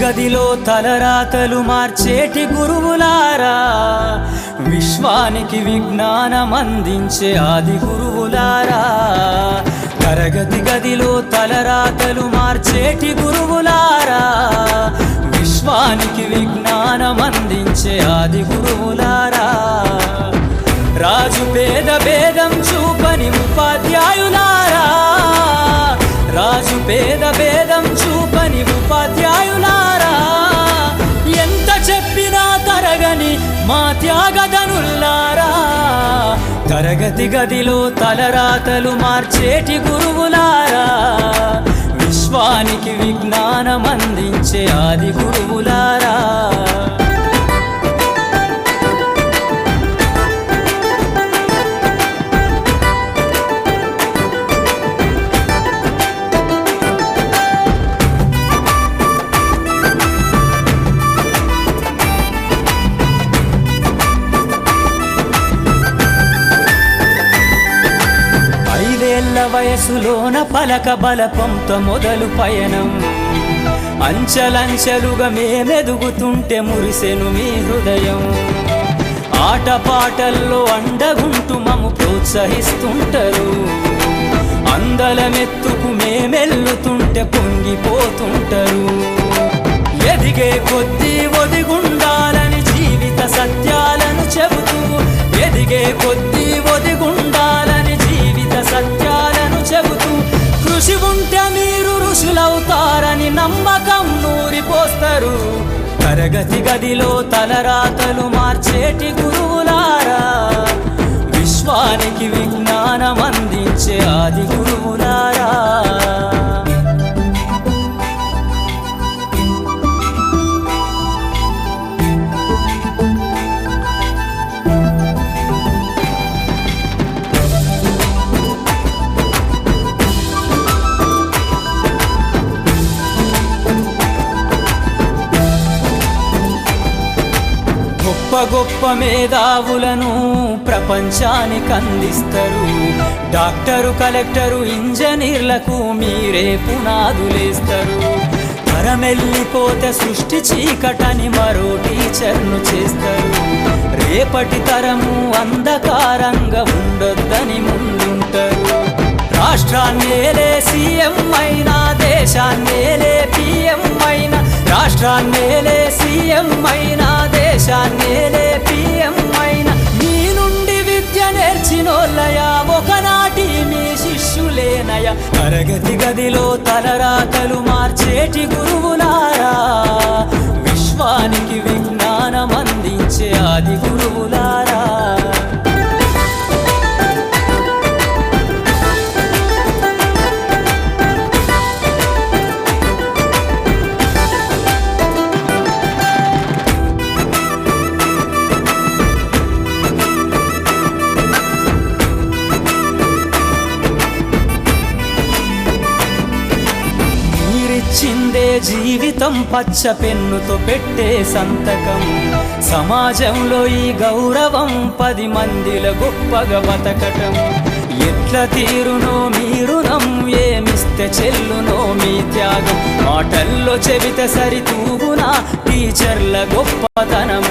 గదిలో తలరాతలు మార్చేటి గురువులారా, విశ్వానికి విజ్ఞానం అందించే ఆది గురువులారా. తరగతి గదిలో తలరాతలు మార్చేటి గురువులారా, విశ్వానికి విజ్ఞానం అందించే ఆది గురువులారా. రాజు పేద భేదం చూపని ఉపాధ్యాయులారా, రాజు పేద భేదం చూపని ఉపాధ్యాయులారా. ఎంత చెప్పినా తరగని మా త్యాగధనుల్లారా, తరగతి గదిలో తలరాతలు మార్చేటి గురువులారా, విశ్వానికి విజ్ఞానం అందించే ఆది గురువులారా. వయసులోన పలక బలపంతో మొదలు పయనం, అంచెలంచెలుగా మేమెదుగుతుంటే మురిసెను మీ హృదయం. ఆటపాటల్లో అండగుంటూ మమ్ము ప్రోత్సహిస్తుంటారు, అందలమెత్తుకు మేమెల్లుతుంటే పొంగిపోతుంటారు. ఎదిగే కొద్దీ ఒదిగుండాలని జీవిత సత్యాలను చెబుతూ, ఎదిగే కొద్దీ ఒదిగుండాలని జీవిత సత్యాలను చెబుతూ, కృషి ఉంటే మీరు ఋషులవుతారని నమ్మకం నూరిపోస్తారు. తరగతి గదిలో తలరాతలు మార్చేటి గురువులారా, విశ్వానికి విజ్ఞానం అందించే ఆది గురువులారా. గొప్ప గొప్ప మేధావులను ప్రపంచానికి అందిస్తారు. డాక్టరు, కలెక్టరు, ఇంజనీర్లకు మీరే పునాదులేస్తారు. తరమెల్లిపోతే సృష్టి చీకటని మరో టీచర్ను చేస్తారు. రేపటి తరము అంధకారంగా ఉండొద్దని ముందుంటారు. రాష్ట్రాన్నేలే సీఎం అయినా, దేశాన్నేలే పిఎం అయినా, రాష్ట్రాన్నేలే సీఎం అయినా, దేశాన్నేలే పిఎం అయినా, మీ నుండి విద్య నేర్చినోళ్ళయా, ఒకనాటి మీ శిష్యులేనయ. తరగతి గదిలో తలరాతలు మార్చేటి గురువులారా, విశ్వానికి విజ్ఞానం అందించే ఆది గురువులారా. చిందే జీవితం పచ్చ పెన్నుతో పెట్టే సంతకం, సమాజంలో ఈ గౌరవం 10 మందిల గొప్పగా బతకటం. ఎట్ల తీరునో మీ రుణం, ఏమిస్తే చెల్లునో మీ త్యాగం. మాటల్లో చెబితే సరితూగునా టీచర్ల గొప్పతనం,